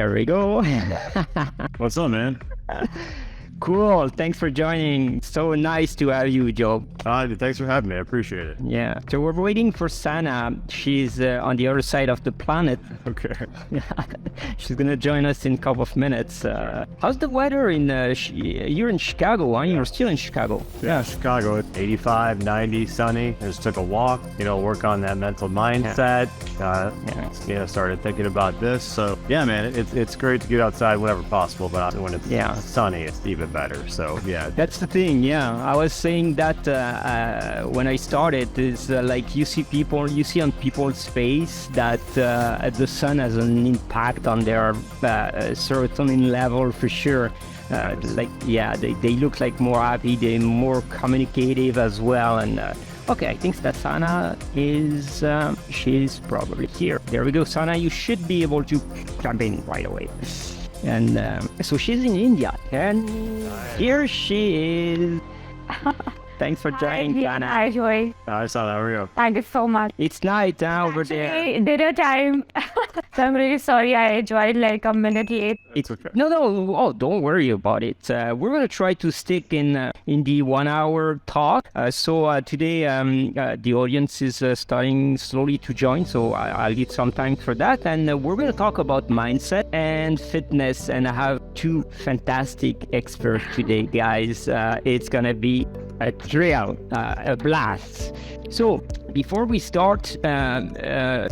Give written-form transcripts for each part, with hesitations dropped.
There we go. What's up, man? Cool. Thanks for joining. So nice to have you, Joe. Thanks for having me. I appreciate it. Yeah. So we're waiting for Sana. She's on the other side of the planet. Okay. She's going to join us in a couple of minutes. How's the weather in... you're in Chicago, huh? You're still in Chicago. Yeah, Chicago. It's 85, 90, sunny. I just took a walk, work on that mental mindset. Started thinking about this. So, yeah, man, it's great to get outside whenever possible, but when it's sunny, it's even better. So, yeah. That's the thing, yeah. I was saying that when I started, is like you see on people's face that the sun has an impact on their serotonin level for sure. They look like more happy, they're more communicative as well. And okay, I think that Sana is, she's probably here. There we go, Sana, you should be able to jump in right away. And so she's in India, and here she is. Thanks for joining, Sana. Hi, Joy. I saw that. How are you? Thank you so much. It's night over there. Dinner time. So I'm really sorry I joined like a minute late. It's okay. No. Oh, don't worry about it. We're gonna try to stick in the 1 hour talk. So today the audience is starting slowly to join. So I'll give some time for that, and we're gonna talk about mindset and fitness. And I have two fantastic experts today, guys. It's gonna be a thrill, a blast. So before we start,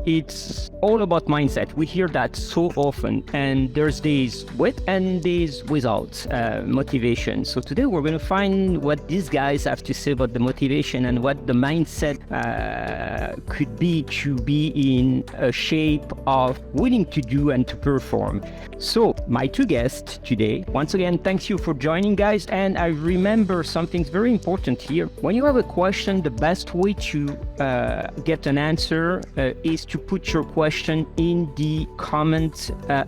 it's all about mindset. We hear that so often, and there's days with and days without motivation. So today we're going to find what these guys have to say about the motivation and what the mindset could be to be in a shape of willing to do and to perform. So my two guests today, once again, thanks you for joining, guys. And I remember something very important here. When you have a question, the best way to get an answer is to put your question in the comment, not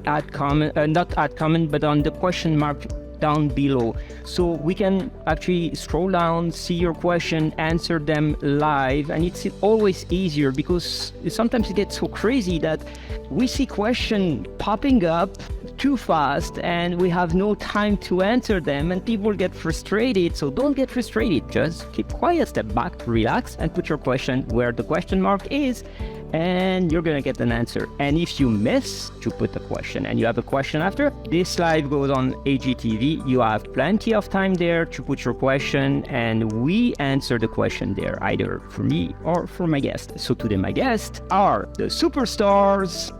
add comment, but on the question mark down below, so we can actually scroll down, see your question, answer them live. And it's always easier because sometimes it gets so crazy that we see question popping up too fast and we have no time to answer them, and people get frustrated. So don't get frustrated, just keep quiet, step back, relax, and put your question where the question mark is, and you're gonna get an answer. And if you miss to put the question and you have a question after, this live goes on AGTV. You have plenty of time there to put your question, and we answer the question there, either for me or for my guest. So today my guests are the superstars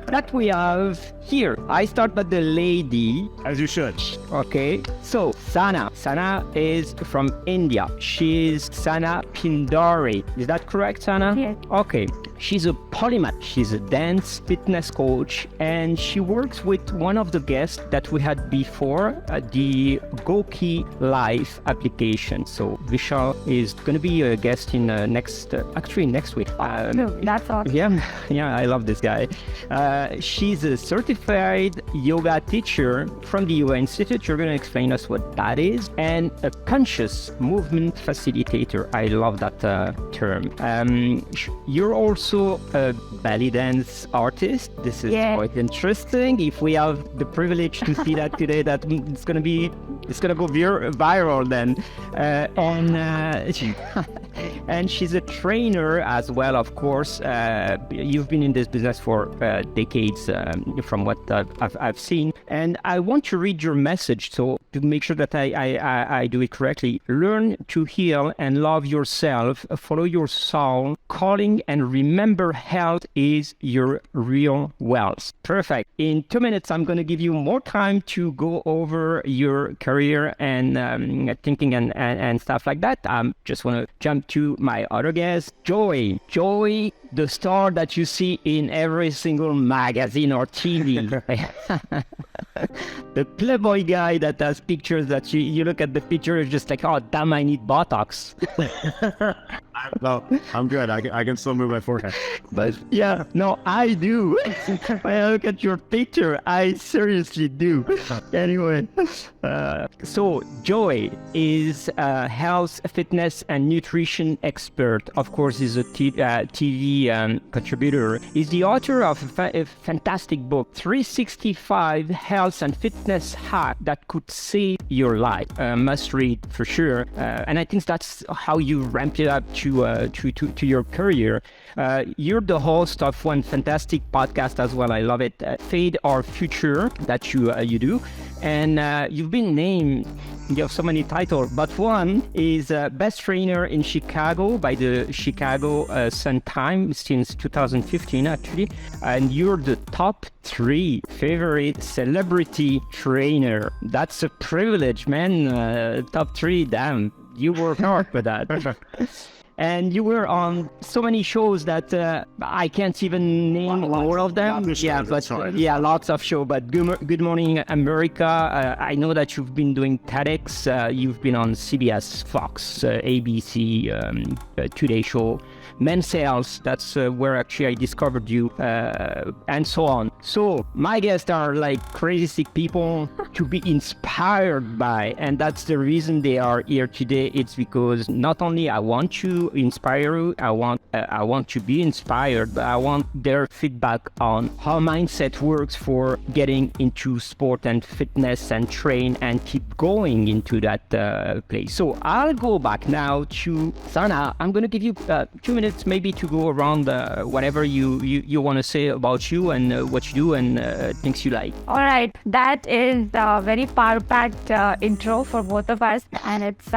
that we have here. I start by the lady. As you should. Okay, so Sana is from India. She's Sana Pindari. Is that correct, Sana? Yes. Okay. She's a polymath. She's a dance fitness coach, and she works with one of the guests that we had before, the Goki Life application. So Vishal is going to be a guest in next week. That's awesome. Yeah, I love this guy. She's a certified yoga teacher from the Yoga Institute. You're going to explain us what that is, and a conscious movement facilitator. I love that term. You're also a belly dance artist. This is quite interesting. If we have the privilege to see that today, that it's gonna go viral then. And she's a trainer as well, of course. You've been in this business for decades, from what I've seen. And I want to read your message, so to make sure that I do it correctly. Learn to heal and love yourself. Follow your soul calling, and remember, health is your real wealth. Perfect. In 2 minutes, I'm going to give you more time to go over your career and thinking and stuff like that. Just want to jump to my other guest, Joy. Joy, the star that you see in every single magazine or TV. The Playboy guy that has pictures that you look at the picture, it's just like, oh, damn, I need Botox. No, I'm good. I can still move my forehead. But yeah, no, I do. When I look at your picture, I seriously do. Anyway, so Joy is a health, fitness, and nutrition expert. Of course, he's a TV contributor. He's the author of a fantastic book, 365 Health and Fitness Hack That Could Save Your Life. Must read for sure. And I think that's how you ramped it up to your career. You're the host of one fantastic podcast as well. I love it, Fade Our Future, that you do. And you've been named, you have so many titles, but one is Best Trainer in Chicago by the Chicago Sun-Times since 2015, actually. And you're the top 3 favorite celebrity trainer. That's a privilege, man. Top 3, damn. You work hard for that. And you were on so many shows that I can't even name all of them. Yeah, but lots of shows. But Good Morning America. I know that you've been doing TEDx. You've been on CBS, Fox, ABC, Today Show, Men's Health. That's where actually I discovered you, and so on. So my guests are like crazy sick people to be inspired by, and that's the reason they are here today. It's because not only I want to inspire you, I want to be inspired, but I want their feedback on how mindset works for getting into sport and fitness and train and keep going into that place. So I'll go back now to Sana. I'm going to give you 2 minutes maybe to go around whatever you want to say about you and what you do and things you like. All right, that is a very power-packed intro for both of us, and it's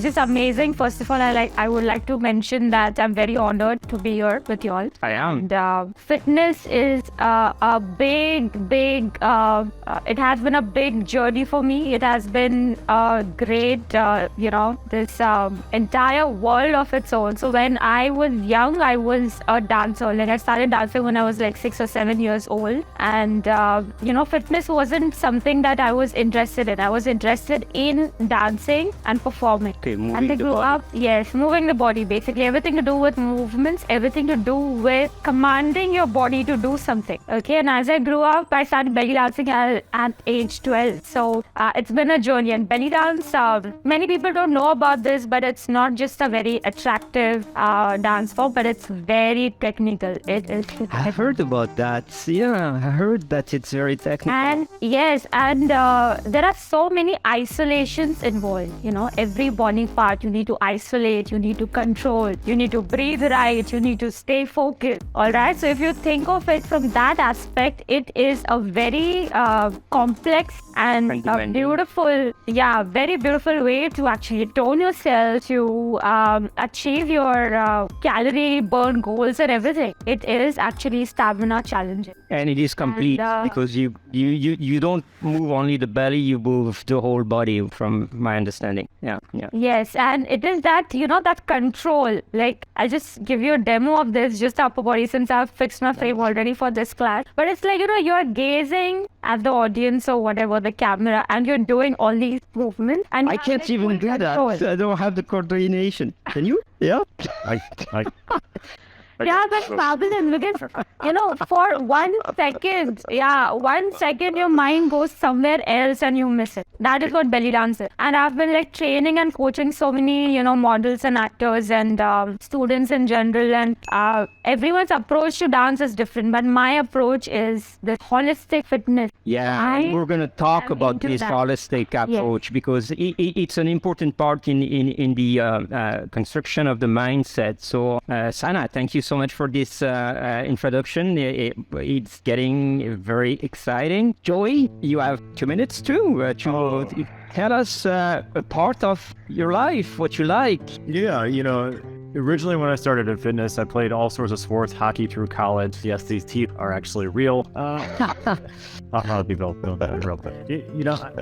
just amazing. First of all, I would like to mention that I'm very honored to be here with you all. I am. And fitness is a big, it has been a big journey for me. It has been a great, this entire world of its own. So when I was young, I was a dancer. Like I started dancing when I was like 6 or 7 years old. And, fitness wasn't something that I was interested in. I was interested in dancing and performing. Okay, moving and I the grew body. up, yes, moving the body, basically everything to do with movements, everything to do with commanding your body to do something. Okay, and as I grew up, I started belly dancing at age 12. So it's been a journey. And belly dance, many people don't know about this, but it's not just a very attractive dance form, but it's very technical. I've heard about that. Yeah, I heard that it's very technical. And yes, and there are so many isolations involved. Every body part you need to isolate, you need to control, you need to breathe right, you need to stay focused. All right. So if you think of it from that aspect, it is a very complex and beautiful, very beautiful way to actually tone yourself, to achieve your calorie burn goals and everything. It is actually stamina challenging. And it is complete because you don't move only the belly, you move the whole body from my understanding. Yeah. Yes, and it is that, that control. Like, I'll just give you a demo of this, just upper body, since I've fixed my frame already for this class. But it's like, you're gazing at the audience or whatever, the camera, and you're doing all these movements. And I can't even do that. I don't have the coordination. Can you? Yeah. Yeah, but fabulous, because, for 1 second, 1 second, your mind goes somewhere else and you miss it. That is what belly dance is. And I've been training and coaching so many, models and actors and students in general. And everyone's approach to dance is different. But my approach is the holistic fitness. Yeah, we're going to talk about this holistic approach because it's an important part in the construction of the mindset. So, Sana, thank you so much for this introduction. It's getting very exciting. Joy, you have 2 minutes too to tell us a part of your life, what you like. Yeah, originally when I started in fitness, I played all sorts of sports, hockey through college. Yes, these teeth are actually real. Not a lot of people know that are real, but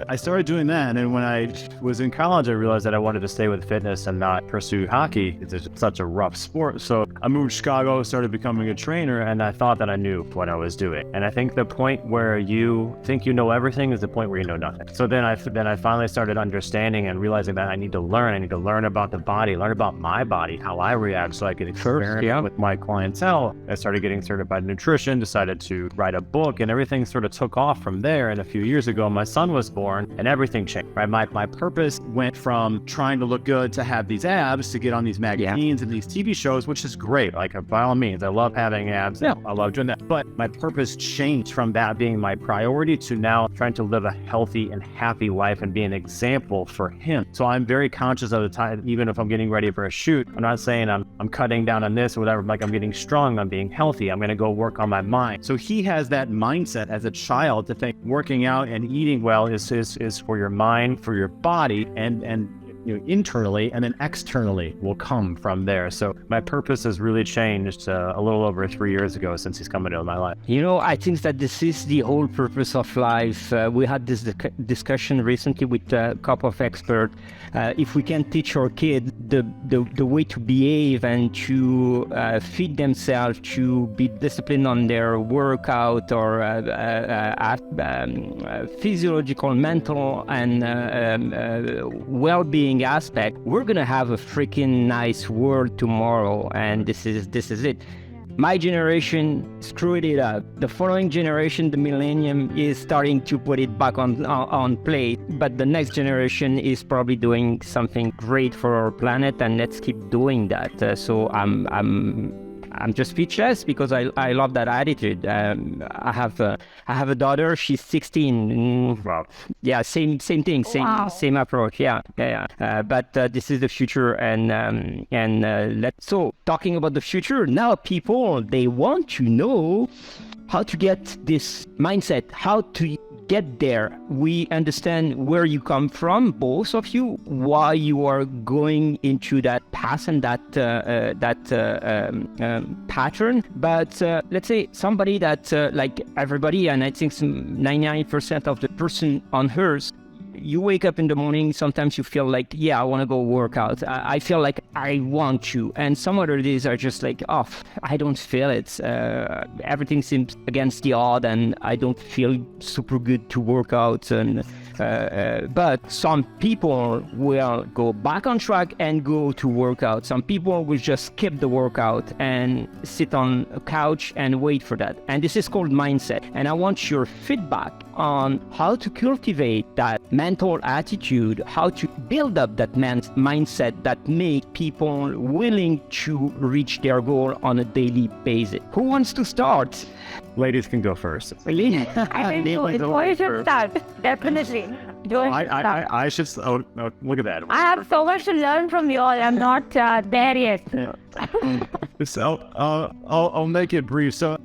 I started doing that, and when I was in college, I realized that I wanted to stay with fitness and not pursue hockey. It's such a rough sport. So I moved to Chicago, started becoming a trainer, and I thought that I knew what I was doing. And I think the point where you think you know everything is the point where you know nothing. So then I finally started understanding and realizing that I need to learn. I need to learn about the body, learn about my body, how I react so I could experiment with my clientele. I started getting certified in nutrition, decided to write a book, and everything sort of took off from there. And a few years ago, my son was born and everything changed, right? My purpose went from trying to look good to have these abs to get on these magazines and these TV shows, which is great. Like, by all means, I love having abs. Yeah, I love doing that. But my purpose changed from that being my priority to now trying to live a healthy and happy life and be an example for him. So I'm very conscious of the time, even if I'm getting ready for a shoot, I'm not saying I'm cutting down on this or whatever. Like, I'm getting strong, I'm being healthy, I'm going to go work on my mind. So he has that mindset as a child to think working out and eating well is for your mind, for your body, and internally, and then externally will come from there. So my purpose has really changed a little over 3 years ago since he's come into my life. I think that this is the whole purpose of life. We had this discussion recently with a couple of experts. If we can teach our kids the way to behave and to feed themselves, to be disciplined on their workout or physiological, mental, and well-being aspect, we're gonna have a freaking nice world tomorrow. And this is it. My generation screwed it up. The following generation, the millennium, is starting to put it back on play. But the next generation is probably doing something great for our planet, and let's keep doing that. So I'm just speechless because I love that attitude. I have a daughter. She's 16. Wow. Yeah, same thing, same approach. Yeah. But this is the future, and so talking about the future now, people, they want to know how to get this mindset, how to get there. We understand where you come from, both of you, why you are going into that path and that pattern. But let's say somebody that like everybody, and I think 99% of the person on Earth, you wake up in the morning, sometimes you feel like, I want to go work out. I feel like I want to. And some other days are just like, I don't feel it. Everything seems against the odd and I don't feel super good to work out. And but some people will go back on track and go to work out. Some people will just skip the workout and sit on a couch and wait for that. And this is called mindset. And I want your feedback on how to cultivate that mental attitude, how to build up that mindset that make people willing to reach their goal on a daily basis. Who wants to start? Ladies can go first. Really? I think so. It's why you should start. Definitely. I should. Oh, look at that. I have so much to learn from you all. I'm not there yet. So I'll make it brief. So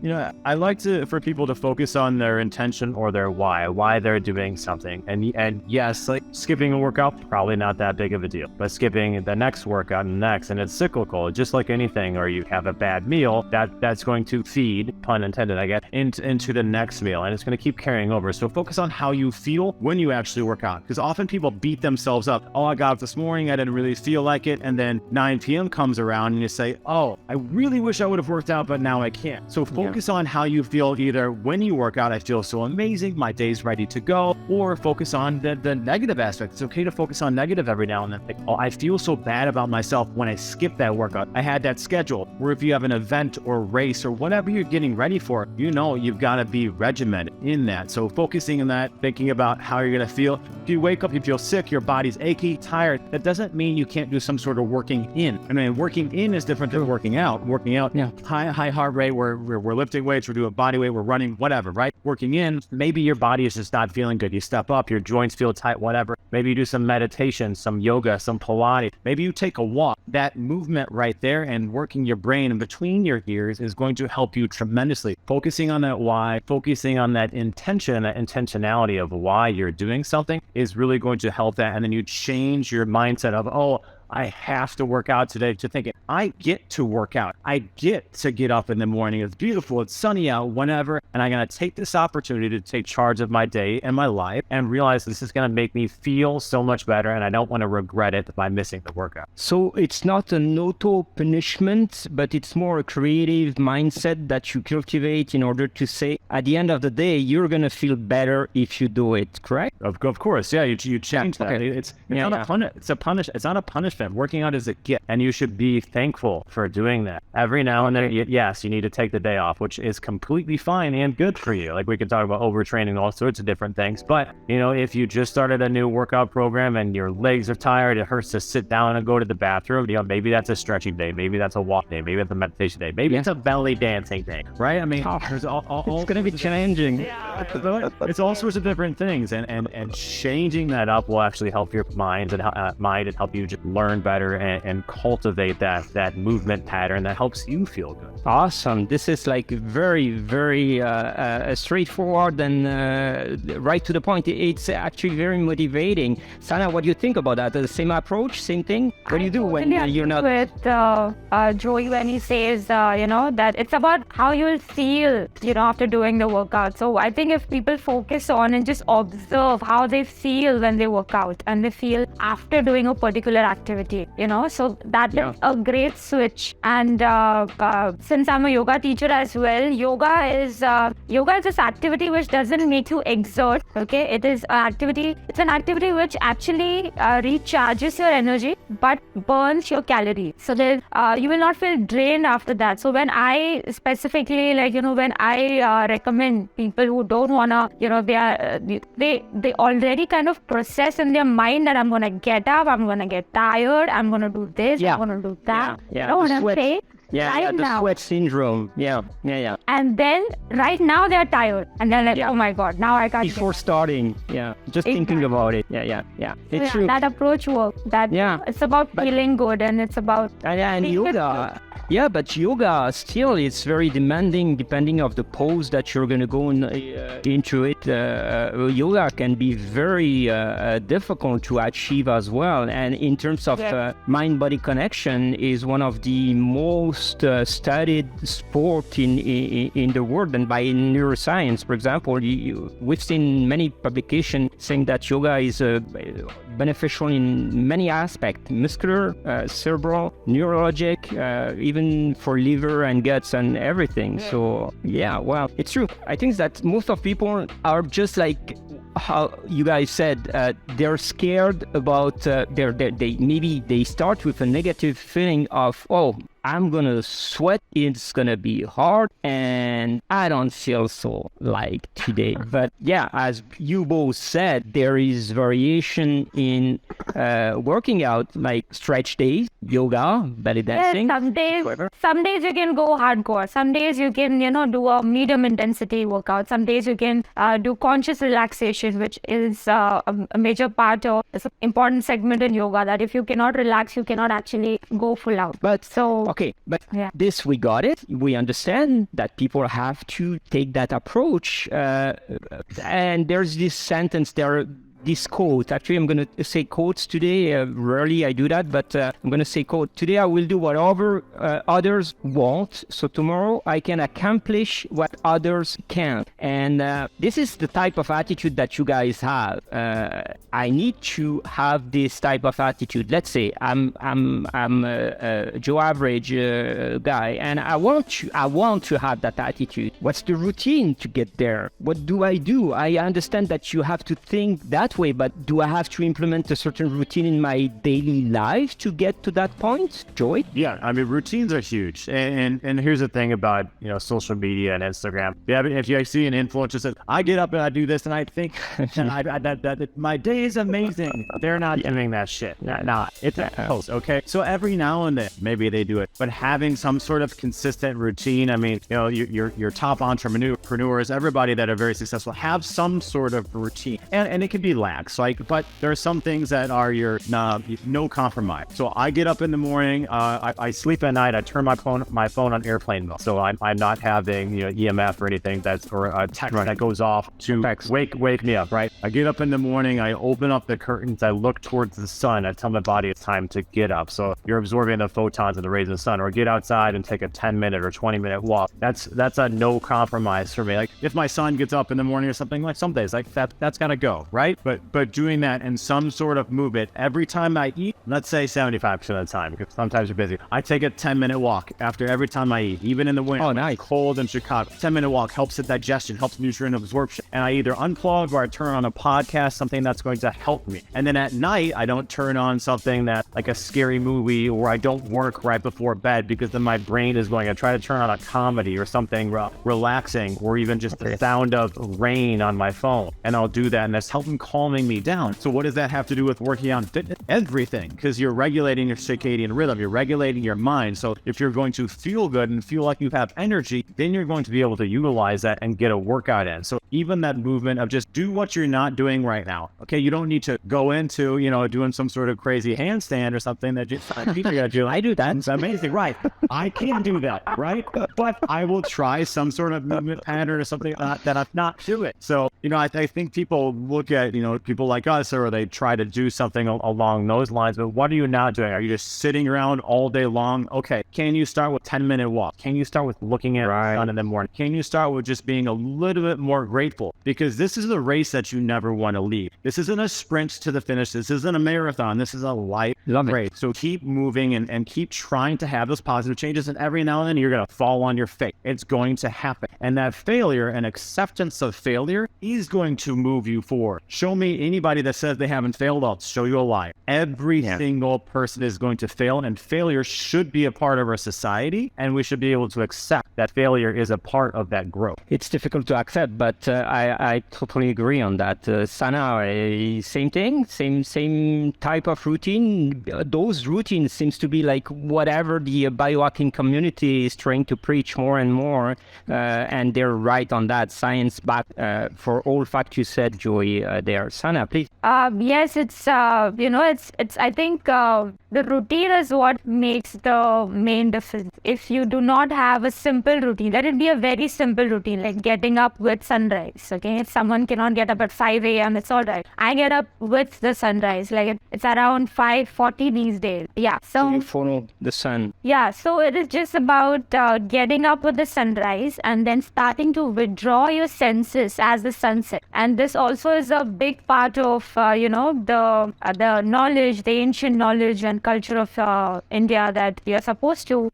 I like for people to focus on their intention or their why they're doing something. And yes, like skipping a workout, probably not that big of a deal. But skipping the next workout and next, and it's cyclical, just like anything. Or you have a bad meal, that's going to feed, pun intended, I guess, into the next meal, and it's going to keep carrying over. So focus on how you feel when you actually work out, because often people beat themselves up. Oh, I got up this morning, I didn't really feel like it, and then 9 p.m. comes around and you say, oh, I really wish I would have worked out, but now I can't. So focus on how you feel, either when you work out, I feel so amazing, my day's ready to go, or focus on the negative aspect. It's okay to focus on negative every now and then. Think, oh, I feel so bad about myself when I skip that workout. I had that schedule, where if you have an event or race or whatever you're getting ready for, you've got to be regimented in that. So focusing on that, thinking about how you're going to feel. If you wake up, you feel sick, your body's achy, tired, that doesn't mean you can't do some sort of working in. I mean, working in is different than working out. Working out, high heart rate, we're lifting weights, we're doing body weight, we're running, whatever, right? Working in, maybe your body is just not feeling good. You step up, your joints feel tight, whatever. Maybe you do some meditation, some yoga, some Pilates. Maybe you take a walk. That movement right there and working your brain in between your ears is going to help you tremendously. Focusing on that why, focusing on that intention, that intentionality of why you're doing something is really going to help that. And then you change your mindset of, oh, I have to work out today, to thinking, I get to work out. I get to get up in the morning. It's beautiful. It's sunny out, whenever. And I'm going to take this opportunity to take charge of my day and my life and realize this is going to make me feel so much better. And I don't want to regret it by missing the workout. So it's not an auto punishment, but it's more a creative mindset that you cultivate in order to say, at the end of the day, you're going to feel better if you do it, correct? Of course. Yeah. You change that. Okay. It's not a punishment. punishment. Working out is a gift, and you should be thankful for doing that. Every now and then, yes, you need to take the day off, which is completely fine and good for you. Like we could talk about overtraining, all sorts of different things. But, if you just started a new workout program and your legs are tired, it hurts to sit down and go to the bathroom, maybe that's a stretching day. Maybe that's a walk day. Maybe that's a meditation day. Maybe it's a belly dancing day, right? I mean, there's all it's going to be challenging. It's all sorts of different things, and changing that up will actually help your mind and help you just learn better and cultivate that movement pattern that helps you feel good. Awesome. This is like very, very straightforward and right to the point. It's actually very motivating. Sana, what do you think about that? The same approach, same thing? What do you do when you're not... With Joey when he says, that it's about how you'll feel, after doing the workout. So I think if people focus on and just observe how they feel when they work out and they feel after doing a particular activity, so that is a great switch. And since I'm a yoga teacher as well, yoga is this activity which doesn't make you exert. Okay, it's an activity which actually recharges your energy but burns your calories. So you will not feel drained after that. So when I specifically when I recommend people who don't wanna, they already kind of process in their mind that I'm gonna get up, I'm gonna get tired, I'm gonna do this, I'm gonna do that. You know what I'm saying? The sweat syndrome. Yeah. And then right now they're tired and they're like, oh my God, now I can't. Before starting, just thinking about it. Yeah. It's true. That approach works. It's about feeling good, and it's about and yoga. Yeah, but yoga still it's very demanding depending of the pose that you're going to go into it. Yoga can be very difficult to achieve as well. And in terms of mind-body connection is one of the most studied sport in the world, and by neuroscience, for example. We've seen many publications saying that yoga is beneficial in many aspects: muscular, cerebral, neurologic, even for liver and guts and everything. So it's true. I think that most of people are just like how you guys said, they're scared about they start with a negative feeling of, I'm gonna sweat, it's gonna be hard, and I don't feel so like today. But as you both said, there is variation in working out, like stretch days, yoga, belly dancing. Some days you can go hardcore. Some days you can, do a medium intensity workout. Some days you can do conscious relaxation, which is a major part of, it's an important segment in yoga, that if you cannot relax, you cannot actually go full out. This, we got it. We understand that people have to take that approach. And there's this sentence there, this quote. Actually, I'm going to say quotes today. Rarely I do that, but I'm going to say quote. Today I will do whatever others want, so tomorrow I can accomplish what others can't. And this is the type of attitude that you guys have. I need to have this type of attitude. Let's say I'm a Joe Average guy, and I want to have that attitude. What's the routine to get there? What do? I understand that you have to think that way, but do I have to implement a certain routine in my daily life to get to that point, Joey? Yeah, I mean, routines are huge. And here's the thing about, social media and Instagram. Yeah, if you see an influencer says, I get up and I do this and I think that my day is amazing. They're not doing that shit. It's a post, okay? So every now and then, maybe they do it, but having some sort of consistent routine. I mean, your top entrepreneurs, everybody that are very successful, have some sort of routine, and it can be lax, but there are some things that are no compromise. So I get up in the morning, I sleep at night, I turn my phone on airplane mode, so I'm not having EMF or anything or a text that goes off to wake me up, right? I get up in the morning, I open up the curtains, I look towards the sun, I tell my body it's time to get up. So you're absorbing the photons of the rays of the sun, or get outside and take a 10-minute or 20-minute walk. That's a no compromise for me. Like if my son gets up in the morning or something, like some days like that's gotta go, right? But but doing that in some sort of movement every time I eat, let's say 75% of the time, because sometimes you're busy. I take a 10-minute walk after every time I eat, even in the winter. Oh, nice. Cold in Chicago. 10-minute walk helps the digestion, helps nutrient absorption. And I either unplug or I turn on a podcast, something that's going to help me. And then at night, I don't turn on something that like a scary movie, or I don't work right before bed, because then my brain is going to try to turn on a comedy or something relaxing, or even just the sound of rain on my phone. And I'll do that, and that's helping calming me down. So what does that have to do with working on fitness? Everything, because you're regulating your circadian rhythm, you're regulating your mind. So if you're going to feel good and feel like you have energy, then you're going to be able to utilize that and get a workout in. So even that movement of just do what you're not doing right now. Okay, you don't need to go into, doing some sort of crazy handstand or something that you do. I do that. It's amazing, right? I can do that, right? But I will try some sort of movement pattern or something that I'm not doing. So, I think people look at, people like us, or they try to do something along those lines, but what are you not doing? Are you just sitting around all day long? Okay, can you start with 10-minute walk? Can you start with looking at the sun in the morning? Can you start with just being a little bit more grateful? Because this is a race that you never want to leave. This isn't a sprint to the finish. This isn't a marathon. This is a life race. So keep moving and keep trying to have those positive changes. And every now and then you're going to fall on your face. It's going to happen. And that failure and acceptance of failure is going to move you forward. Show me anybody that says they haven't failed, I'll show you a lie. Every single person is going to fail, and failure should be a part of our society, and we should be able to accept that failure is a part of that growth. It's difficult to accept, but I totally agree on that. Sana, same thing, same type of routine. Those routines seems to be like whatever the biohacking community is trying to preach more and more, and they're right on that. Science back for all facts you said, Joy. There, Sana, please. Yes, it's I think the routine is what makes the main difference. If you do not have a simple routine, let it be a very simple routine, like getting up with sunrise. Okay, if someone cannot get up at 5 a.m., it's all right. I get up with the sunrise, like it's around 5:40 these days. Yeah, so you follow the sun. Yeah, so it is just about getting up with the sunrise and then starting to withdraw your senses as the sunset. And this also is a big part of the knowledge, the ancient knowledge and culture of India, that you're supposed to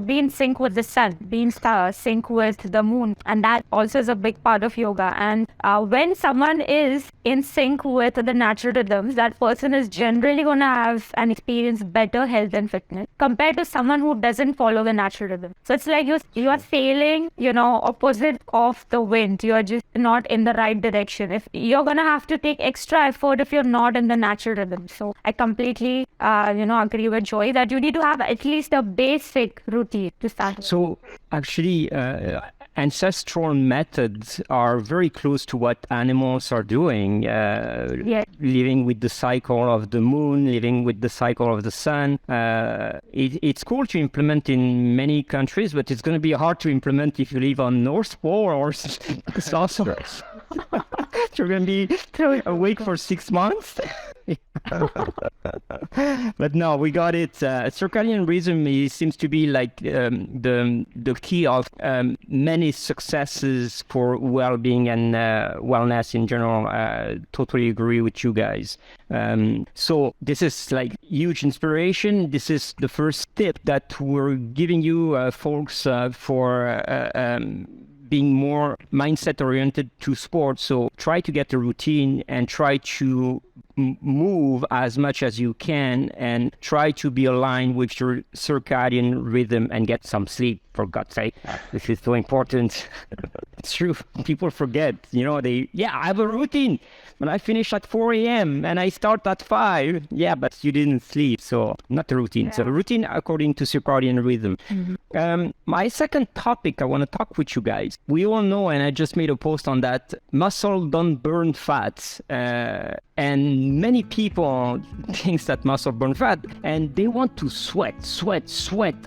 be in sync with the sun, be in sync with the moon, and that also is a big part of yoga. And when someone is in sync with the natural rhythms, that person is generally going to have and experience better health and fitness compared to someone who doesn't follow the natural rhythm. So it's like you are sailing, opposite of the wind. You are just not in the right direction. If you're going to have to take extra effort if you're not in the natural rhythm. So I completely agree with Joy that you need to have at least a basic routine to start with. So actually ancestral methods are very close to what animals are doing, living with the cycle of the moon, living with the cycle of the sun. It's cool to implement in many countries, but it's going to be hard to implement if you live on North Pole or South Pole. You're going to be awake for 6 months. But no, we got it. Circadian rhythm seems to be like the key of many successes for well-being and wellness in general. Totally agree with you guys. So this is like huge inspiration. This is the first tip that we're giving you folks for being more mindset oriented to sports. So try to get a routine and try to move as much as you can and try to be aligned with your circadian rhythm and get some sleep, for God's sake. This is so important. It's true. People forget, I have a routine, but I finish at 4 a.m. and I start at 5. Yeah, but you didn't sleep. So not a routine. Yeah. So a routine according to circadian rhythm. Mm-hmm. My second topic I want to talk with you guys. We all know, and I just made a post on that, muscle don't burn fat. And many people think that muscle burn fat, and they want to sweat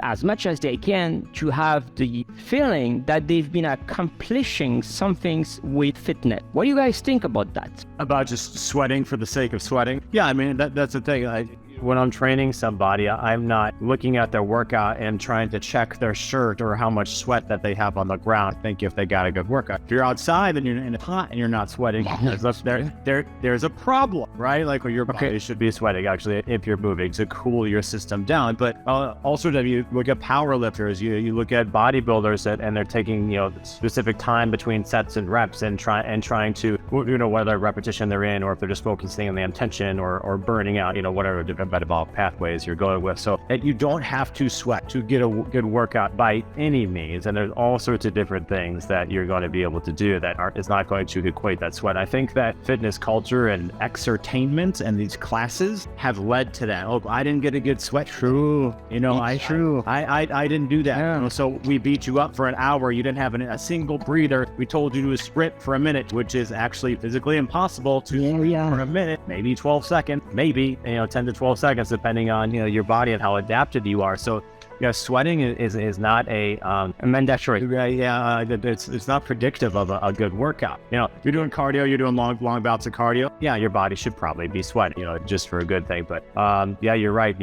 as much as they can to have the feeling that they've been accomplishing some things with fitness. What do you guys think about that? About just sweating for the sake of sweating? Yeah, I mean, that's the thing. when I'm training somebody, I'm not looking at their workout and trying to check their shirt or how much sweat that they have on the ground, think if they got a good workout. If you're outside and you're in a hot and you're not sweating, there's a problem, right? Like, well, your body should be sweating actually if you're moving to cool your system down. But also, if you look at power lifters, you look at bodybuilders and they're taking, specific time between sets and reps and trying to, whether repetition they're in or if they're just focusing on the intention or burning out, whatever different metabolic pathways you're going with. So that you don't have to sweat to get a good workout by any means. And there's all sorts of different things that you're going to be able to do that is not going to equate that sweat. I think that fitness culture and exertainment and these classes have led to that. Oh, I didn't get a good sweat. True. I didn't do that. Yeah. So we beat you up for an hour. You didn't have a single breather. We told you to sprint for a minute, which is actually physically impossible to for a minute, maybe 12 seconds, maybe 10 to 12 seconds, depending on your body and how adapted you are. So sweating is not a mandatory. It's not predictive of a good workout. You're doing cardio, you're doing long bouts of cardio. Yeah, your body should probably be sweating, just for a good thing. But you're right.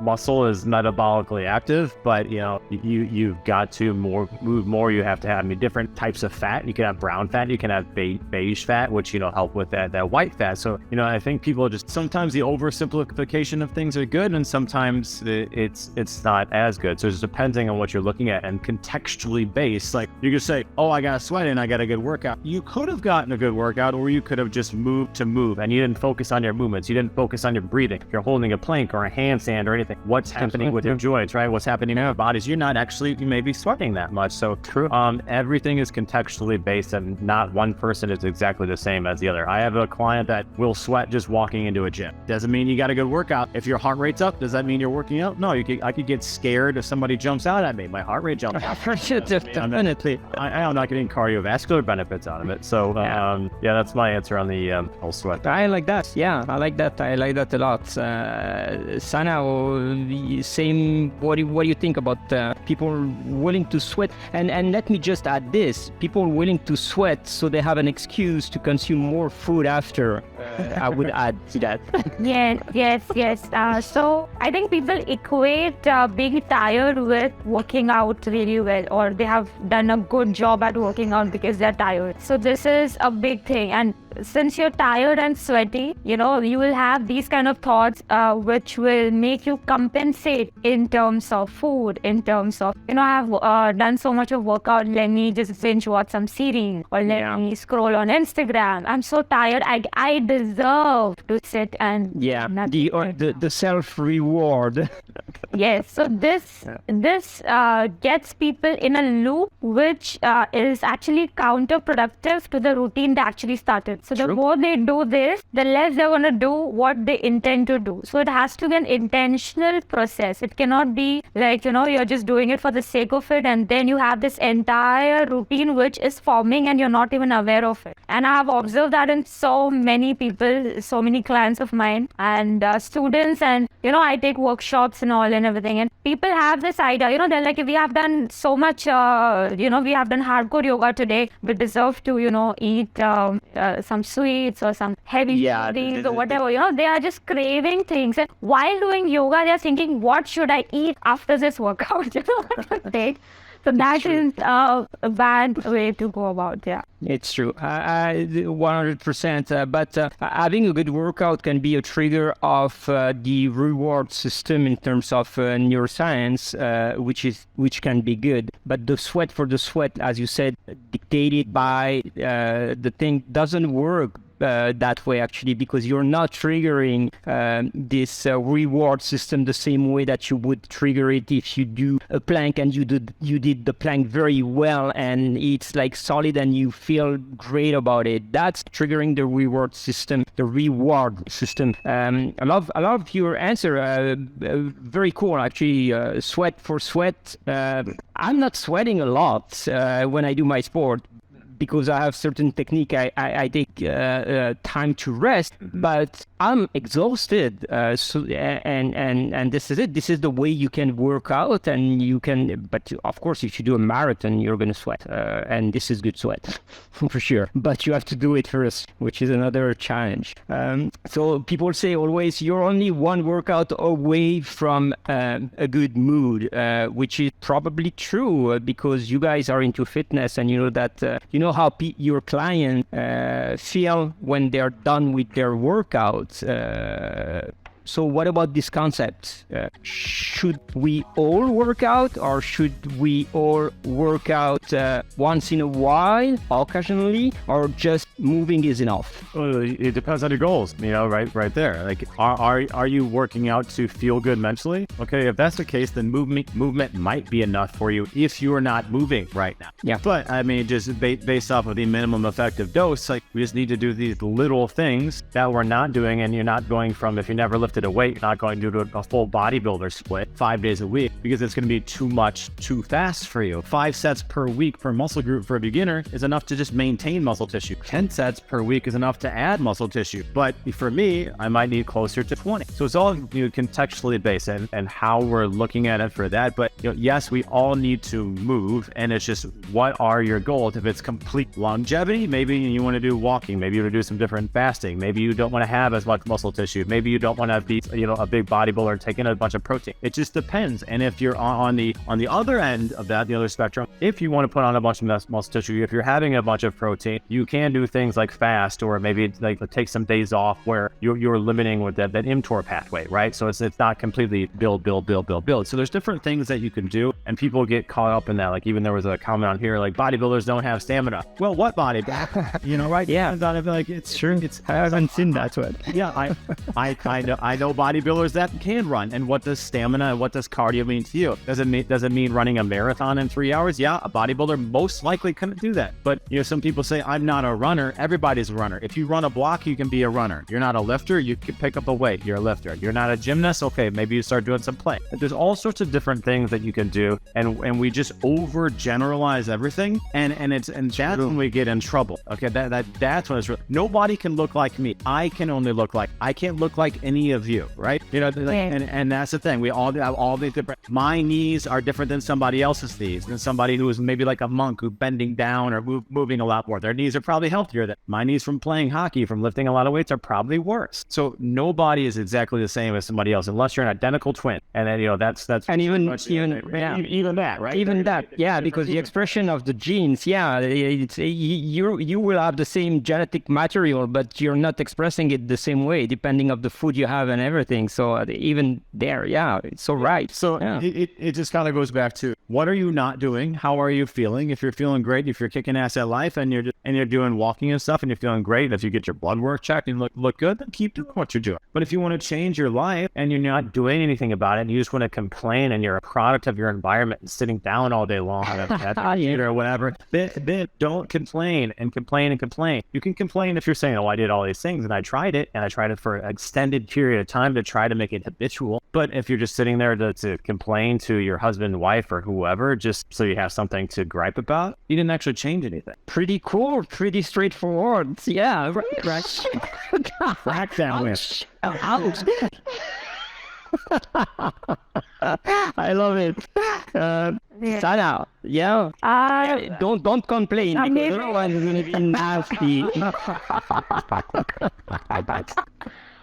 Muscle is metabolically active, but you've got to move more. You have to have different types of fat. You can have brown fat, you can have beige fat, which help with that white fat. So I think people just sometimes the oversimplification of things are good, and sometimes it's not as good. So it's depending on what you're looking at and contextually based. Like you could say, oh, I got a sweat and I got a good workout. You could have gotten a good workout, or you could have just moved to move, and you didn't focus on your movements. You didn't focus on your breathing. If you're holding a plank or a handstand or anything, what's happening with your joints, right? What's happening in your bodies? You're not actually maybe sweating that much. So everything is contextually based, and not one person is exactly the same as the other. I have a client that will sweat just walking into a gym. Doesn't mean you got a good workout. If your heart rate's up, does that mean you're working out? No, I could get scared if somebody jumps out at me. My heart rate jumps out. Definitely. I'm not getting cardiovascular benefits out of it. So that's my answer on the whole sweat. I like that. Yeah, I like that. I like that a lot. Sana, the same. What do you think about people willing to sweat? And let me just add this: people willing to sweat so they have an excuse to consume more food after. I would add to that. Yes. So I think people equate being tired with working out really well, or they have done a good job at working out because they're tired. So this is a big thing. And since you're tired and sweaty, you will have these kind of thoughts which will make you compensate in terms of food, in terms of, I've done so much of workout, let me just binge watch some series, or let me scroll on Instagram. I'm so tired, I deserve to sit and the self-reward. Yes, so this gets people in a loop which is actually counterproductive to the routine they actually started. So the more they do this, the less they're going to do what they intend to do. So it has to be an intentional process. It cannot be like, you're just doing it for the sake of it, and then you have this entire routine which is forming and you're not even aware of it. And I have observed that in so many people, so many clients of mine and students, and I take workshops and all and everything, and people have this idea, they're like, we have done so much, we have done hardcore yoga today, we deserve to, eat some sweets or some heavy things or whatever, they are just craving things. And while doing yoga, they are thinking, what should I eat after this workout? So that is a bad way to go about, It's true, 100%. But having a good workout can be a trigger of the reward system in terms of neuroscience, which can be good. But the sweat for the sweat, as you said, dictated by the thing, doesn't work that way actually, because you're not triggering this reward system the same way that you would trigger it if you do a plank and you did the plank very well and it's like solid and you feel great about it. That's triggering the reward system. I love your answer. Very cool actually. Sweat for sweat. I'm not sweating a lot when I do my sport, because I have certain technique, I take time to rest. But I'm exhausted. And this is it. This is the way you can work out, and you can. But of course, if you do a marathon, you're gonna sweat, and this is good sweat for sure. But you have to do it first, which is another challenge. So people say always you're only one workout away from a good mood, which is probably true because you guys are into fitness, and you know that you know how your client feel when they're done with their workouts. So what about this concept? Should we all work out, or should we all work out once in a while, occasionally, or just moving is enough? Well, it depends on your goals, right there. Like, are you working out to feel good mentally? Okay, if that's the case, then movement might be enough for you if you are not moving right now. Yeah. But I mean, just based off of the minimum effective dose, like we just need to do these little things that we're not doing, and you're not going from, if you never lifted a weight, you're not going to do a full bodybuilder split 5 days a week because it's going to be too much too fast for you. 5 sets per week per muscle group for a beginner is enough to just maintain muscle tissue. 10 sets per week is enough to add muscle tissue. But for me, I might need closer to 20. So it's all contextually based and how we're looking at it for that. But yes, we all need to move, and it's just what are your goals? If it's complete longevity, maybe you want to do walking, maybe you want to do some different fasting, maybe you don't want to have as much muscle tissue, maybe you don't want to be a big bodybuilder taking a bunch of protein. It just depends. And if you're on the other end of that, the other spectrum, if you want to put on a bunch of muscle tissue, if you're having a bunch of protein, you can do things like fast, or maybe like take some days off where you're limiting with that mTOR pathway, right? So it's not completely build. So there's different things that you can do, and people get caught up in that. Like, even there was a comment on here, like, bodybuilders don't have stamina. Well, what bodybuilder? Right? Yeah. Like, it's true. I haven't seen that one. Yeah, I know bodybuilders that can run. And what does stamina and what does cardio mean to you? Does it mean running a marathon in 3 hours? Yeah, a bodybuilder most likely couldn't do that. But some people say, I'm not a runner. Everybody's a runner. If you run a block, you can be a runner. You're not a lifter, you can pick up a weight. You're a lifter. You're not a gymnast. Okay, maybe you start doing some play. But there's all sorts of different things that you can do, and we just overgeneralize everything, and that's when we get in trouble. Okay, that's when it's real. Nobody can look like me. I can't look like any of you, right? And that's the thing. We all have all these different. My knees are different than somebody else's knees, than somebody who is maybe like a monk who's bending down or moving a lot more. Their knees are probably healthier than my knees from playing hockey, from lifting a lot of weights, are probably worse. So nobody is exactly the same as somebody else, unless you're an identical twin. And then that's and even that, right? Even that, yeah, because the expression of the genes, it's you will have the same genetic material, but you're not expressing it the same way depending of the food you have and everything. So even there, it's so right. So it just kind of goes back to, what are you not doing? How are you feeling? If you're feeling great, if you're kicking ass at life, and you're doing walking and stuff, and you're feeling great, if you get your blood work checked and look good, then keep doing what you're doing. But if you want to change your life and you're not doing anything about it, and you just want to complain, and you're a product of your environment and sitting down all day long at the computer or whatever, then don't complain and complain and complain. You can complain if you're saying, I did all these things and I tried it for an extended period of time to try to make it habitual. But if you're just sitting there to complain to your husband, wife, or whoever, just so you have something to gripe about, you didn't actually change anything. Pretty cool, pretty straightforward. Yeah, right. Crack that whip. Ouch. I love it. Sana, don't complain, because otherwise it's gonna be nasty.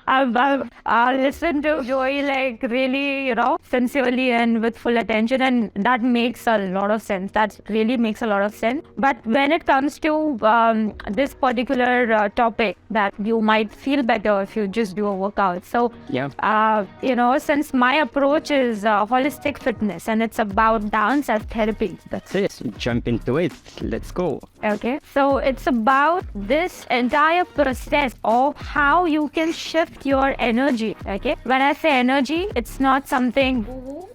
I've listened to Joey like really, sincerely and with full attention, and that makes a lot of sense. That really makes a lot of sense. But when it comes to this particular topic, that you might feel better if you just do a workout. So, since my approach is holistic fitness, and it's about dance as therapy. That's it. Jump into it. Let's go. Okay. So it's about this entire process of how you can shift your energy. Okay, when I say energy, it's not something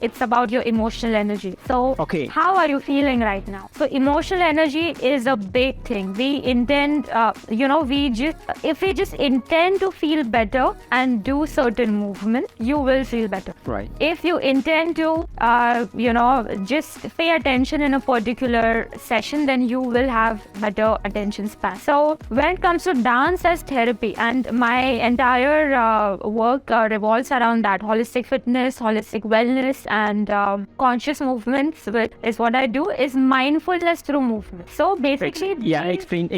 it's about your emotional energy. So Okay. how are you feeling right now? So emotional energy is a big thing. We intend, if we just intend to feel better and do certain movements, you will feel better. Right. If you intend to, just pay attention in a particular session, then you will have better attention span. So when it comes to dance as therapy, and my entire work revolves around that, holistic fitness, holistic wellness, and conscious movements, which is what I do, is mindfulness through movement. So basically,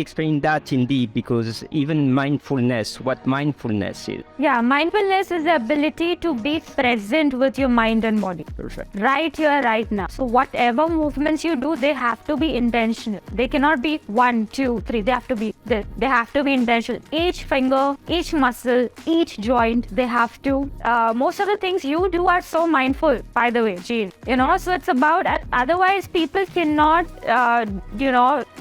Explain that indeed, because even mindfulness, what mindfulness is. Yeah, mindfulness is the ability to be present with your mind and body. Perfect. Right here, right now. So whatever movements you do, they have to be intentional. They cannot be 1, 2, 3. They have to be intentional. Each finger, each muscle, each joint, they have to. Most of the things you do are so mindful, by the way, Jean. So it's about, otherwise people cannot,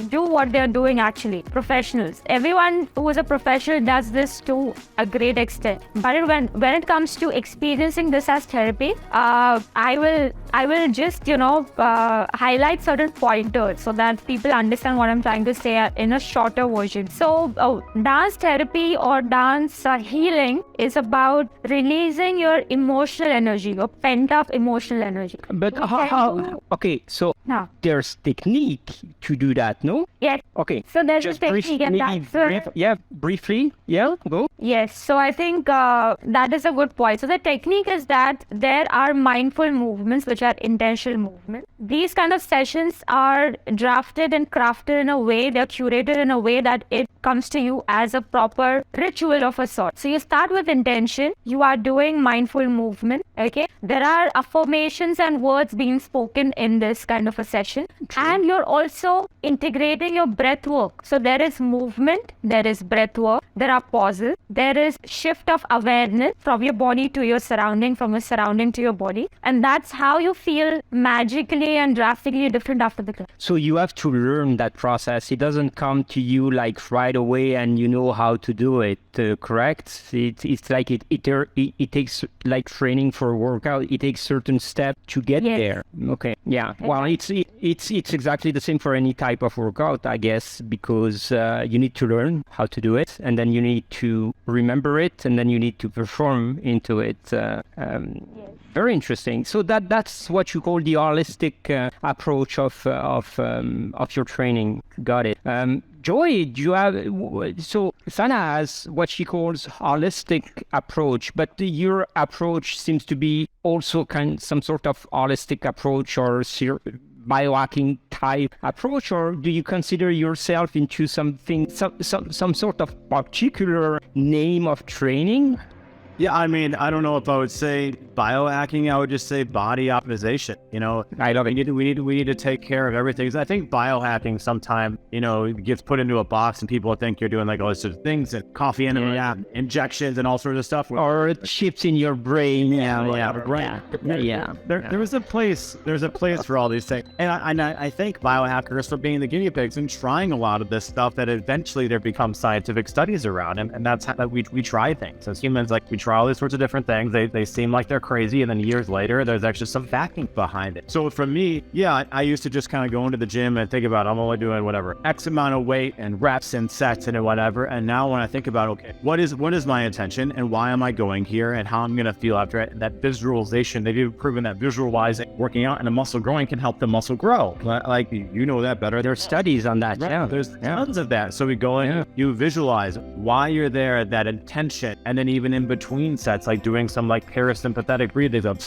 do what they're doing actually. Professionals. Everyone who is a professional does this to a great extent. But when it comes to experiencing this as therapy, I will just, highlight certain pointers so that people understand what I'm trying to say in a shorter version. So dance therapy or dance healing is about releasing your emotional energy, your pent-up emotional energy. But how? Okay, so No. there's technique to do that, no? Yes. Okay. So there's Just a technique and briefly. Yeah, go. Yes, so I think that is a good point. So the technique is that there are mindful movements which are intentional movements. These kind of sessions are drafted and crafted in a way, they're curated in a way that it comes to you as a proper ritual of a sort. So you start with intention, you are doing mindful movement, okay? There are affirmations and words being spoken in this kind of a session. And you're also integrating your breath work. So there is movement, there is breath work, there are pauses, there is shift of awareness from your body to your surrounding, from your surrounding to your body. And that's how you feel magically and drastically different after the class. So you have to learn that process. It doesn't come to you like right away and you know how to do it, correct? It's like it takes like training for a workout. It takes certain steps to get there. Okay. Yeah. Well, it's exactly the same for any type of workout, I guess, because you need to learn how to do it, and then you need to remember it, and then you need to perform into it. Very interesting. So that's what you call the holistic approach of your training. Got it. Joy, do you have, so Sana has what she calls holistic approach, but your approach seems to be also some sort of holistic approach or biohacking type approach, or do you consider yourself into something, some sort of particular name of training? Yeah, I mean, I don't know if I would say biohacking. I would just say body optimization. I love it. We need to take care of everything. I think biohacking sometimes, gets put into a box and people think you're doing like all sorts of things and coffee and injections and all sorts of stuff. Or chips in your brain. Right. Yeah. There's a place for all these things. And I thank biohackers for being the guinea pigs and trying a lot of this stuff that eventually there becomes scientific studies around. And that's how we try things. As humans, like we try all these sorts of different things. They seem like they're crazy, and then years later, there's actually some backing behind it. So for me, I used to just kind of go into the gym and think about, I'm only doing whatever, X amount of weight and reps and sets and whatever. And now when I think about, okay, what is my intention and why am I going here and how I'm going to feel after it? And that visualization, they've proven that visualizing, working out and a muscle growing can help the muscle grow. Like, you know that better. There's studies on that. Right. Yeah. There's tons of that. So we go in, you visualize why you're there, that intention, and then even in between sets, like doing some like parasympathetic breathing of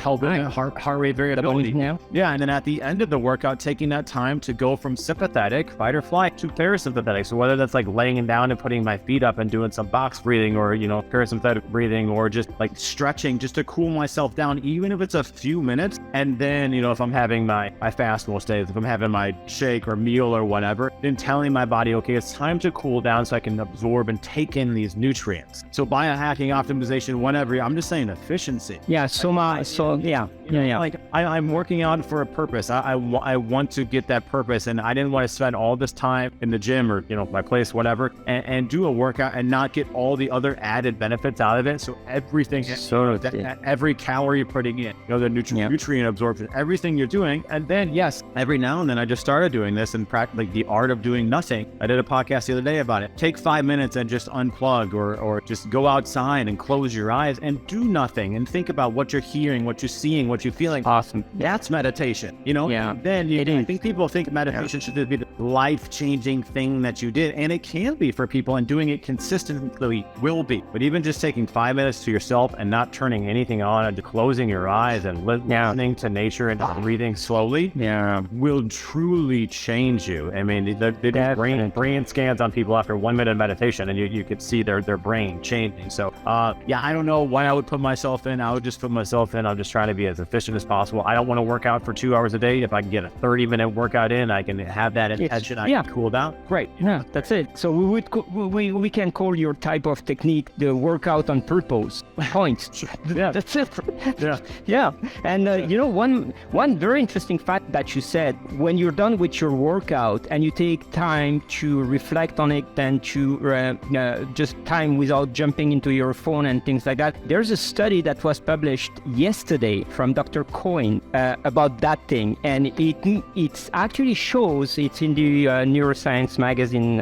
help heart rate variability. Yeah, and then at the end of the workout, taking that time to go from sympathetic, fight or flight, to parasympathetic. So whether that's like laying down and putting my feet up and doing some box breathing, or parasympathetic breathing, or just like stretching just to cool myself down, even if it's a few minutes. And then if I'm having my fast most days, if I'm having my shake or meal or whatever, then telling my body, okay, it's time to cool down so I can absorb and take in these nutrients. So biohacking, optimization, whatever, I'm just saying efficiency. Yeah. So Yeah. Like I'm working out for a purpose. I want to get that purpose, and I didn't want to spend all this time in the gym or my place, whatever, and do a workout and not get all the other added benefits out of it. So everything, every calorie you're putting in, the nutrient absorption, everything you're doing, and then yes, every now and then I just started doing this and practically the art of doing nothing. I did a podcast the other day about it. Take 5 minutes and just unplug, or just go outside and close your eyes and do nothing and think about what you're hearing, what you're seeing, what you're feeling. Awesome. That's meditation, Yeah. Then I think people think meditation should be the life-changing thing that you did, and it can be for people, and doing it consistently will be. But even just taking 5 minutes to yourself and not turning anything on and closing your eyes and listening to nature and breathing slowly will truly change you. I mean, they do brain scans on people after 1 minute of meditation, and you could see their brain changing. So I don't know why I would put myself in. I would just put myself in. I'm just trying to be as efficient as possible. I don't want to work out for 2 hours a day. If I can get a 30-minute workout in, I can have that intention. I can cool down. Great. Yeah, that's it. So we can call your type of technique the workout on purpose. Point. Yeah, that's it. Yeah. And one very interesting fact that you said, when you're done with your workout and you take time to reflect on it and to just time without jumping into your phone and things like that. There's a study that was published yesterday from Dr. Cohen about that thing, and it actually shows, it's in the Neuroscience magazine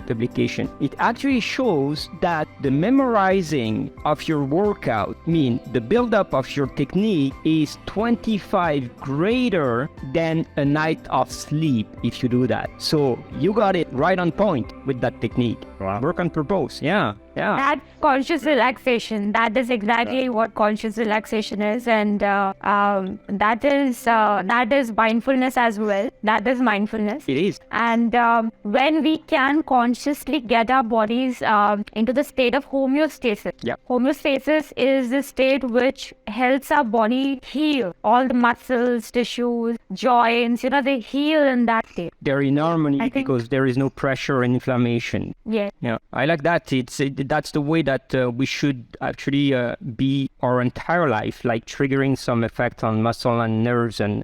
publication. It actually shows that the memorizing of your workout, the buildup of your technique, is 25 greater than a night of sleep if you do that. So you got it right on point with that technique. Wow. Work on purpose. Yeah. That's conscious relaxation. That is exactly what conscious relaxation is, and that is mindfulness as well. That is mindfulness. It is. And when we can consciously get our bodies into the state of homeostasis. Yep. Homeostasis is the state which helps our body heal. All the muscles, tissues, joints, they heal in that state. They're in harmony because there is no pressure and inflammation. Yeah. Yeah, I like that. That's the way that we should actually be our entire life, like triggering some effect on muscle and nerves and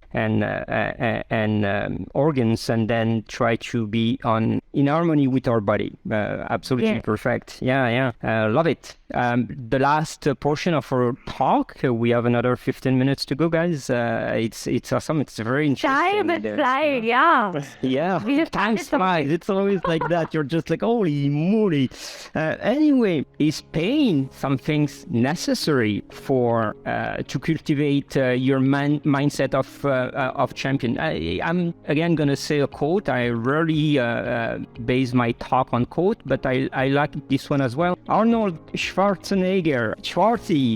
organs, and then try to be in harmony with our body. Absolutely perfect. Yeah. Love it. The last portion of our talk, we have another 15 minutes to go, guys. It's awesome. It's very interesting. Time is flying, yeah. Yeah, time flies. It's always like that. You're just like, holy moly. Anyway, is pain something necessary for to cultivate your mindset of champion? I'm again gonna say a quote. I rarely base my talk on quote, but I like this one as well. Arnold Schwarzenegger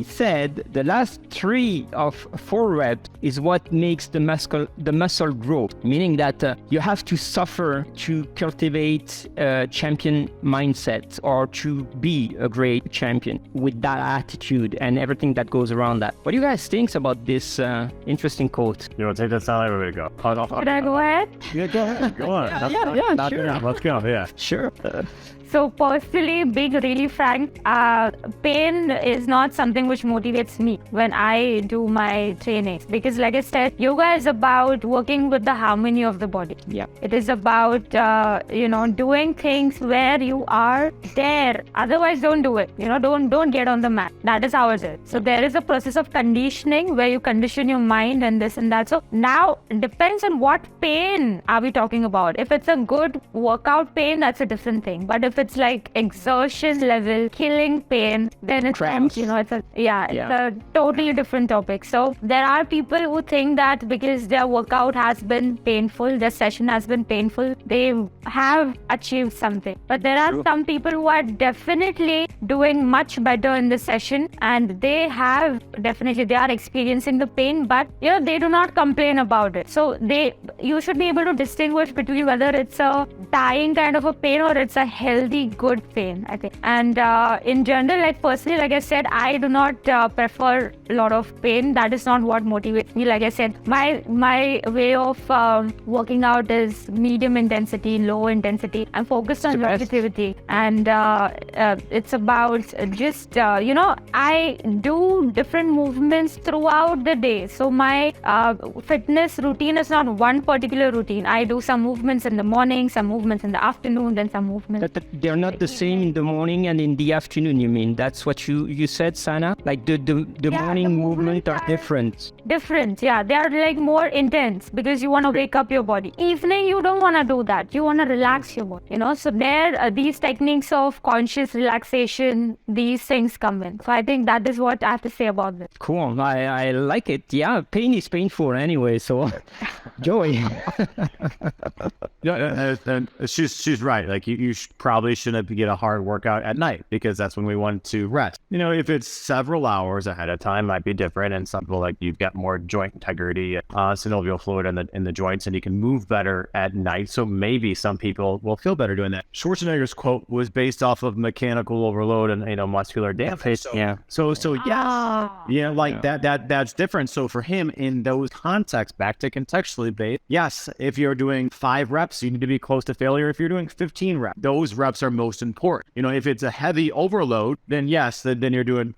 said, the last 3 of 4 reps is what makes the muscle grow, meaning that you have to suffer to cultivate a champion mindset or to be a great champion with that attitude and everything that goes around that. What do you guys think about this interesting quote? You want to take that sound? Everybody go. Should I go ahead? Yeah, go ahead. Go on. Yeah, sure. Let's go. Yeah. Sure. So personally, being really frank, pain is not something which motivates me when I do my trainings. Because like I said, yoga is about working with the harmony of the body. Yeah. It is about, doing things where you are there. Otherwise, don't do it. Don't get on the mat. That is how it is. So there is a process of conditioning where you condition your mind and this and that. So now it depends on what pain are we talking about. If it's a good workout pain, that's a different thing. But if it's like exertion level, killing pain, then it's a totally different topic. So there are people who think that because their workout has been painful, their session has been painful, they have achieved something. But there are some people who are definitely doing much better in the session, and they are experiencing the pain, but they do not complain about it. So you should be able to distinguish between whether it's a dying kind of a pain or it's a healthy really good pain, I think. And in general, like personally, like I said, I do not prefer a lot of pain. That is not what motivates me. Like I said, my way of working out is medium intensity, low intensity. I'm focused on repetitivity, and it's about just I do different movements throughout the day. So my fitness routine is not one particular routine. I do some movements in the morning, some movements in the afternoon, then some movements. They're not the same in the morning and in the afternoon, you mean? That's what you said, Sana? Like the morning movement are different. Different, yeah. They are like more intense because you want to wake up your body. Evening, you don't want to do that. You want to relax your body, So there, these techniques of conscious relaxation, these things come in. So I think that is what I have to say about this. Cool. I like it. Yeah, pain is painful anyway, so joy. Yeah, and she's right. Like you probably shouldn't get a hard workout at night because that's when we want to rest. If it's several hours ahead of time, might be different. And some people, like, you've got more joint integrity, synovial fluid in the joints, and you can move better at night. So maybe some people will feel better doing that. Schwarzenegger's quote was based off of mechanical overload and muscular damage. So that's different. So for him, in those contexts, back to contextually based, yes, if you're doing 5 reps, you need to be close to failure. If you're doing 15 reps, those reps are most important. If it's a heavy overload, then yes, then you're doing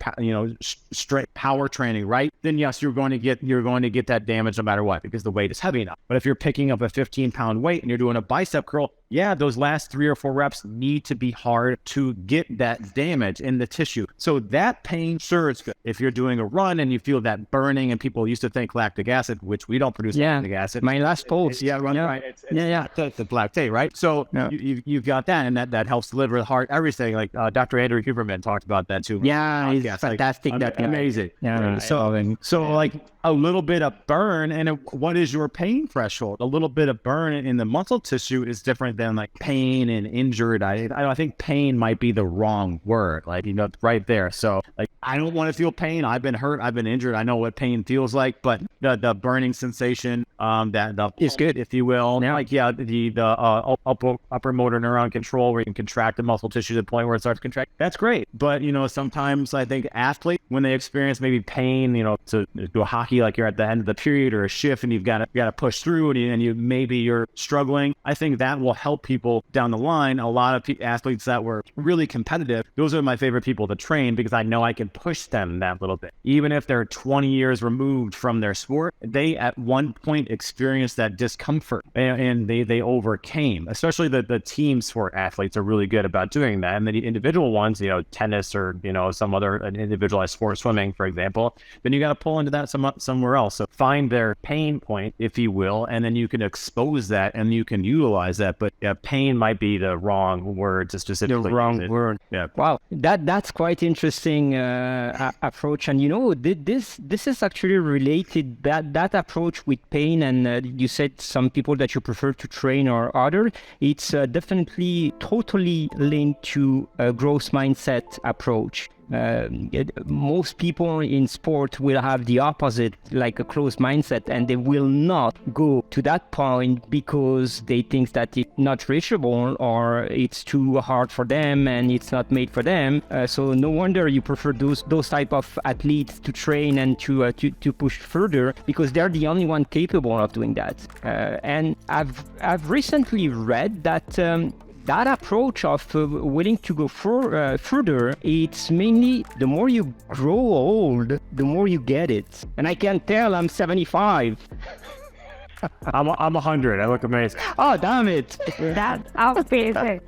straight power training, right? Then yes, you're going to get that damage no matter what because the weight is heavy enough. But if you're picking up a 15-pound weight and you're doing a bicep curl, yeah, those last 3 or 4 reps need to be hard to get that damage in the tissue. So that pain, sure, it's good. If you're doing a run and you feel that burning, and people used to think lactic acid, which we don't produce lactic acid. My last post. Right. It's the lactate, right? So you've got that, and that helps deliver the heart, everything. Like Dr. Andrew Huberman talked about that too. Yeah, he's fantastic. Like, amazing. Yeah. So like a little bit of burn, and what is your pain threshold? A little bit of burn in the muscle tissue is different than like pain and injured. I think pain might be the wrong word, like, right there. So like, I don't want to feel pain. I've been hurt. I've been injured. I know what pain feels like, but the burning sensation, that is good, if you will. Yeah. Like, the upper motor neuron control, where you can contract the muscle tissue to the point where it starts to contract. That's great. But, sometimes I think athletes, when they experience maybe pain, to do a hockey, like you're at the end of the period or a shift and you've got to push through and you're struggling. I think that will help people down the line. A lot of athletes that were really competitive, those are my favorite people to train because I know I can push them that little bit. Even if they're 20 years removed from their sport, they at one point experienced that discomfort and they overcame. Especially the team sport athletes are really good about doing that. And the individual ones, tennis or, some other individualized sport, swimming, for example, then you got to pull into that somewhere else. So find their pain point, if you will, and then you can expose that and you can utilize that. But pain might be the wrong word to specifically. The wrong word. Yeah. Wow, that's quite interesting approach. And this is actually related, that approach with pain. And you said some people that you prefer to train or other. It's definitely totally linked to a growth mindset approach. Most people in sport will have the opposite, like a closed mindset, and they will not go to that point because they think that it's not reachable or it's too hard for them and it's not made for them. So no wonder you prefer those type of athletes to train and to push further, because they're the only one capable of doing that. And I've recently read that that approach of willing to go further, it's mainly the more you grow old, the more you get it. And I can tell I'm 75. I'm 100. I look amazing. Oh, damn it. That's amazing.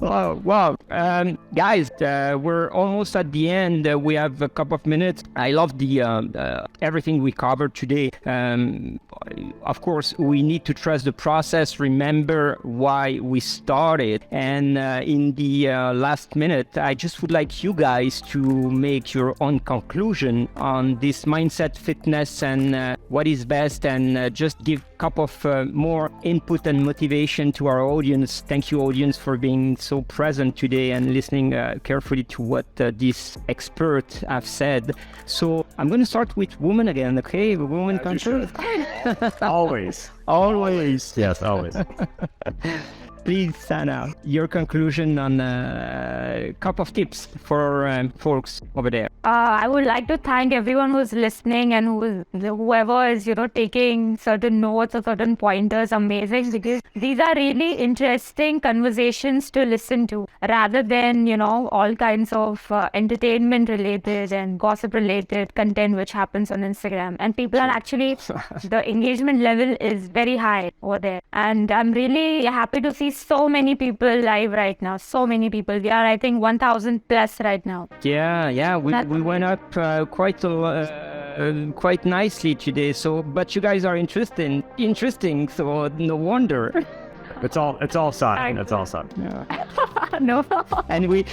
Wow. Guys, we're almost at the end. We have a couple of minutes. I love the everything we covered today. Of course, we need to trust the process. Remember why we started. And in the last minute, I just would like you guys to make your own conclusion on this mindset, fitness, and what is best, and just give a couple of more input and motivation to our audience. Thank you, audience, audience for being so present today and listening carefully to what these experts have said. So I'm going to start with women again, okay? Women control. Always. Always. Yes, always. Please, Sana, your conclusion on a couple of tips for folks over there. I would like to thank everyone who's listening and whoever is, taking certain notes or certain pointers. Amazing, because these are really interesting conversations to listen to rather than, all kinds of entertainment related and gossip related content which happens on Instagram. And people are actually, the engagement level is very high over there. And I'm really happy to see so many people live right now. So many people. We are, I think, 1,000 plus right now. Yeah. We went up quite nicely today. So, but you guys are interesting. So no wonder. It's all sign. It's all sign. Yeah. No. And we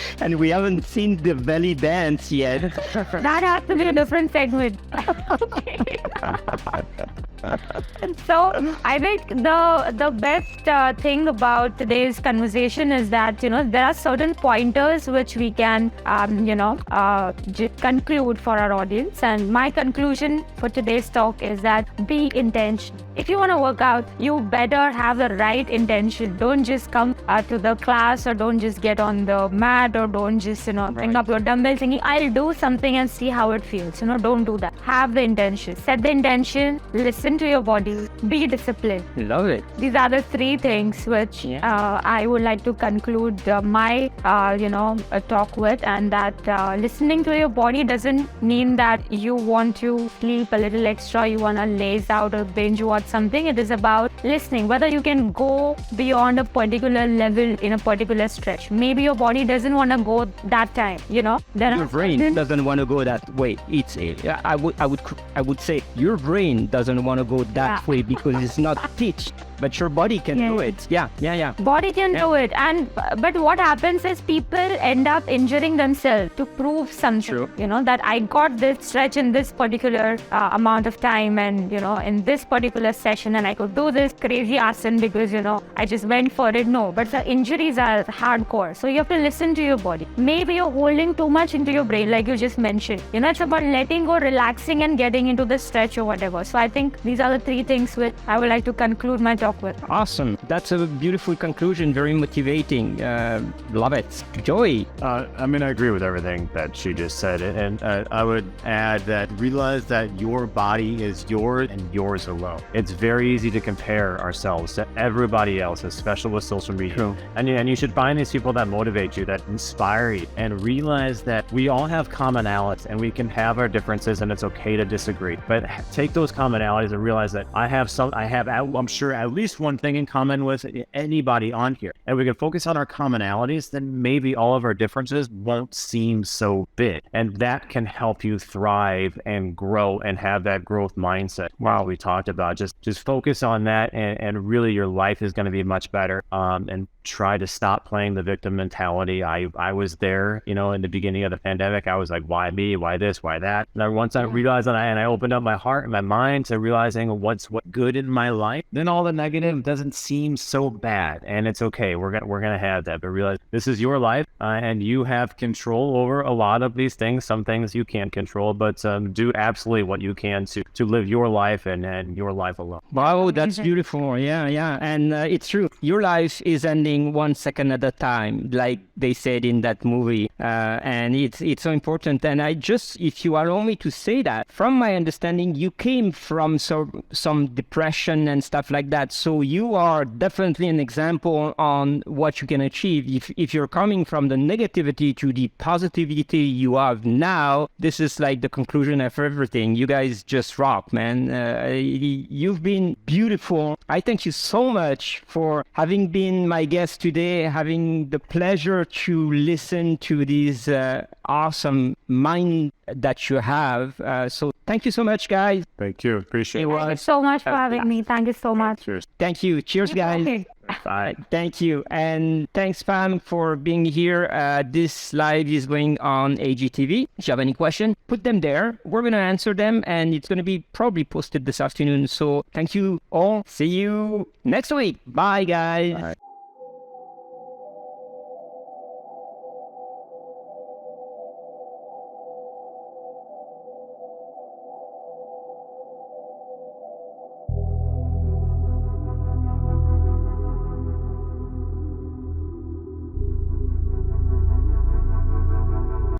haven't seen the belly dance yet. That has to be a different segment. So I think the best thing about today's conversation is that there are certain pointers which we can conclude for our audience. And my conclusion for today's talk is that be intentional. If you want to work out, you better have the right intention. Don't just come to the class, or don't just get on the mat, or don't just bring up your dumbbells thinking I'll do something and see how it feels. Don't do that. Have the intention. Set the intention. Listen to your body. Be disciplined. Love it. These are the three things which I would like to conclude my talk with, and that listening to your body doesn't mean that you want to sleep a little extra, you want to laze out or binge watch something. It is about listening, whether you can go beyond a particular level in a particular stretch. Maybe your body doesn't want to go that time. Your brain doesn't want to go that way. I would say your brain doesn't want to go that way because it's not teach, but your body can do it. Yeah. Body can do it, but what happens is people end up injuring themselves to prove something. True. That I got this stretch in this particular amount of time, and in this particular session, and I could do this crazy asana because I just went for it. No, but the injuries are hardcore. So you have to listen to your body. Maybe you're holding too much into your brain, like you just mentioned. It's about letting go, relaxing, and getting into the stretch or whatever. So I think these are the three things which I would like to conclude my talk with. Awesome. That's a beautiful conclusion. Very motivating. Love it. Joy. I agree with everything that she just said. And I would add that realize that your body is yours and yours alone. It's very easy to compare ourselves to everybody else, especially with social media. True. And you should find these people that motivate you, that inspire you, and realize that we all have commonalities and we can have our differences, and it's okay to disagree. But take those commonalities and realize that I'm sure at least one thing in common with anybody on here. And we can focus on our commonalities, then maybe all of our differences won't seem so big. And that can help you thrive and grow and have that growth mindset. Wow, we talked about just focus on that, and really your life is going to be much better. And try to stop playing the victim mentality. I was there, in the beginning of the pandemic. I was like, why me? Why this? Why that? And then once I realized that, and I opened up my heart and my mind to realizing what's good in my life, then all the negative doesn't seem so bad, and it's okay. We're gonna have that, but realize this is your life, and you have control over a lot of these things. Some things you can't control, but do absolutely what you can to live your life and your life alone. Wow, that's beautiful. Yeah, and it's true. Your life is ending 1 second at a time, like they said in that movie, and it's so important. And if you allow me to say that, from my understanding, you came from some depression and stuff like that, so you are definitely an example on what you can achieve. If you're coming from the negativity to the positivity you have now, this is like the conclusion of everything. You guys just rock, man. You've been beautiful. I thank you so much for having been my guest today, having the pleasure to listen to this awesome mind that you have. So thank you so much, guys. Thank you. Appreciate it. Thank you so much for having me. Thank you so much. Cheers. Thank you. Cheers, guys. Okay. Bye. Thank you. And thanks, Pam, for being here. This live is going on AGTV. If you have any questions, put them there. We're going to answer them, and it's going to be probably posted this afternoon. So thank you all. See you next week. Bye, guys. Bye.